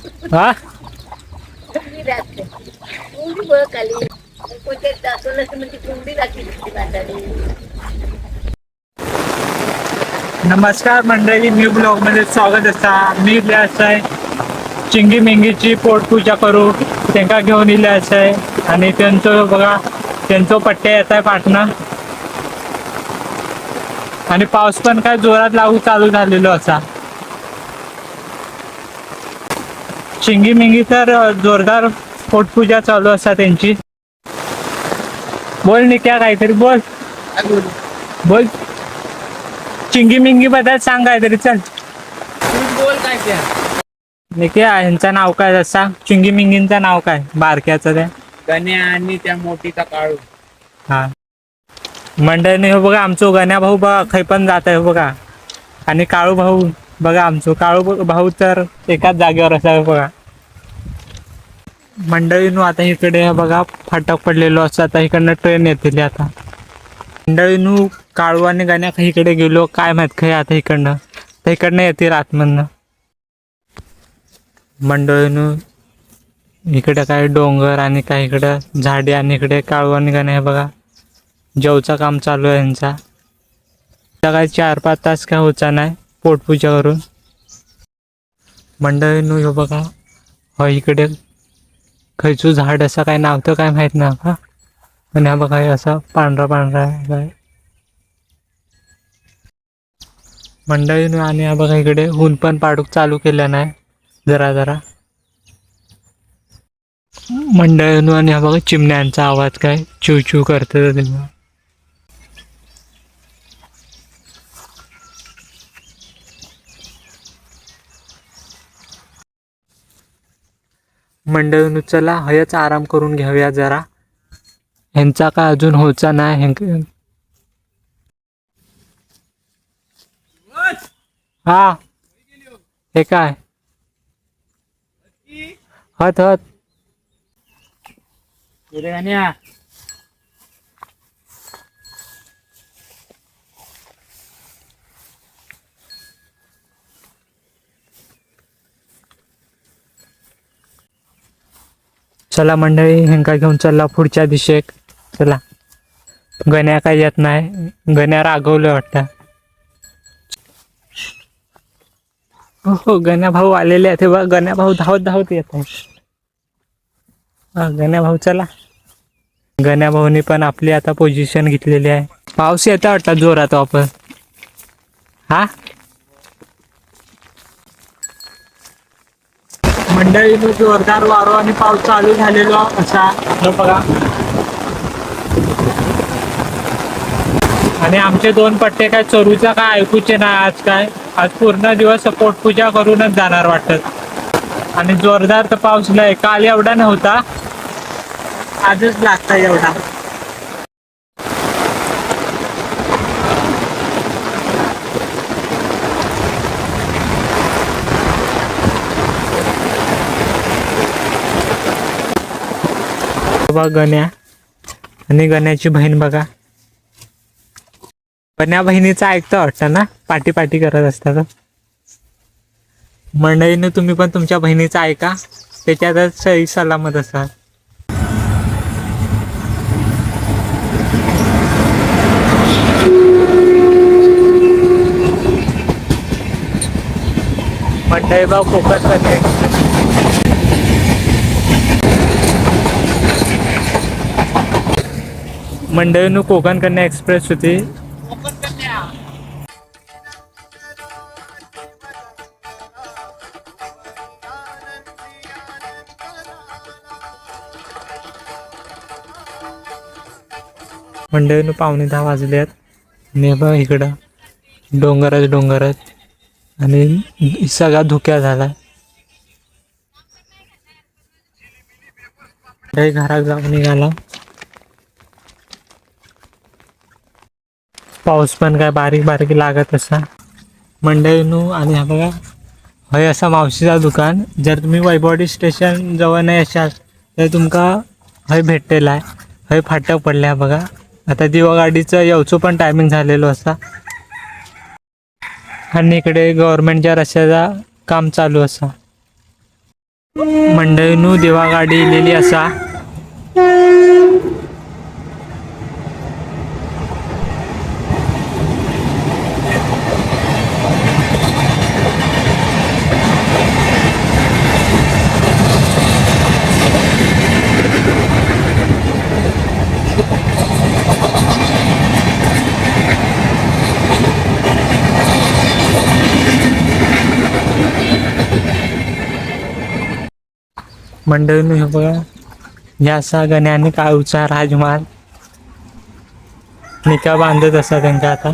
हा कुंडी राहते कुंडी बघ खाली कोणत्या दाखवलं असं म्हणजे कुंडी राखली बांधारी. नमस्कार मंडळी, न्यू ब्लॉग मध्ये स्वागत असा. मी इल्यास आहे. चिंगी मिंगीची पोटपूजा करू त्यांना घेऊन इल्यास आहे आणि त्यांचं बघा त्यांचं पट्टे येत आहे पाटणं आणि पाऊस पण काय जोरात लागू चालू झालेलो असा. चिंगी मिंगी तर जोरदार पोटपूजा चालू असा त्यांची. बोल निक्या काहीतरी बोल बोल चिंगी मिंगी बद्दल सांग काहीतरी. चल बोल काय त्या निक्या ह्यांचं नाव काय असा? चिंगी मिंगींचं नाव काय बारक्याचं त्या? गण्या आणि त्या मोठीचा काळू. हा मंडळीने हो बघा आमचं गण्या भाऊ बघा खाई पण जात आहे बघा. आणि काळू भाऊ बघा आमचं काळू भाऊ तर एकाच जागेवर असावं बघा. मंडळीनं आता इकडे बघा फाटक पडलेलो असं. आता इकडनं ट्रेन येतील आता. मंडळीनं काळू आणि गण्या काही इकडे गेलो काय माहित खाय आता इकडनं तर इकडनं येतील आतमधनं. मंडळीनं इकडे काय डोंगर आणि काय इकडं झाडी आणि इकडे काळू आणि गण्या हे बघा जेवचं काम चालू आहे यांचा. काय 4-5 तास काय होता नाही पोटपूजा करून. मंडळीनं हे बघा हो इकडे खयचं झाड असं काय नाव तर काय माहित ना का. आणि हा बघा असं पांढरा पांढरा आहे काय मंडळीनं. आणि हा बघा इकडे ऊन पण पाडूक चालू केलं नाही जरा जरा मंडळीनं. आणि हा बघा चिमण्यांचा आवाज काय चिव चिव करतं तेव्हा. मंडळीनं चला हयच आराम करून घ्याव्या जरा. ह्यांचा काय अजून होचा नाही. हा हे काय हत हत गण्या चला मंडळी ह्यांका घेऊन चला पुढच्या दिशेक. चला गण्या काय येत नाही. गण्या रागवलं वाटतं. हो हो गण्या भाऊ आलेले आहेत बघ. गण्या भाऊ धावत धावत येत आहे. हा गण्या भाऊ चला. गण्या भाऊनी पण आपली आता पोझिशन घेतलेली आहे. पाऊस येता वाटतं जोरात वापस. हा मंडळीनं जोरदार वारो आणि पाऊस चालू झालेलो असा बघा. आणि आमचे 2 पट्टे काय चरूचा काय ऐकूचे नाही आज काय. आज पूर्ण दिवस पोटपूजा करूनच जाणार वाटत. आणि जोरदार तर पाऊस नाही. काल एवढा नव्हता आजच लागता एवढा. बघा गण्या आणि गण्याची बहीण बघा. गण्या बहिणीचं ऐकतं वाटतं ना पाठी पाठी करत असतात. मंडळीनं तुम्ही पण तुमच्या बहिणीचं ऐका त्याच्यातच सही सलामत असतात. मंडळी बा कोकण मध्ये मंडळीनं कोकण कन्या एक्सप्रेस होती. मंडळीनं 9:45 वाजल्यात. नेबा इकडं डोंगरच डोंगरच आणि सगळा धुक्या झाला. घरात जाऊन निघाला. पाऊस पण काय बारीक बारीक लागत असा मंडळीनं. आणि हा बघा हय असा मावशीचा दुकान. जर तुम्ही वैभववाडी स्टेशन जवळ नाही असाल तर तुमका हय भेटलेला आहे. हय फाटक पडल्या बघा. आता दिवागाडीचं यावचं पण टायमिंग झालेलो असा. आणि इकडे गव्हर्नमेंटच्या रस्त्याचा काम चालू असा. मंडळीनू देवा गाडी इलेली असा. मंडळीनू हे बघा, या असा गण्या आणि काळूचा राजमाल निका बांधत असा त्यांचा आता.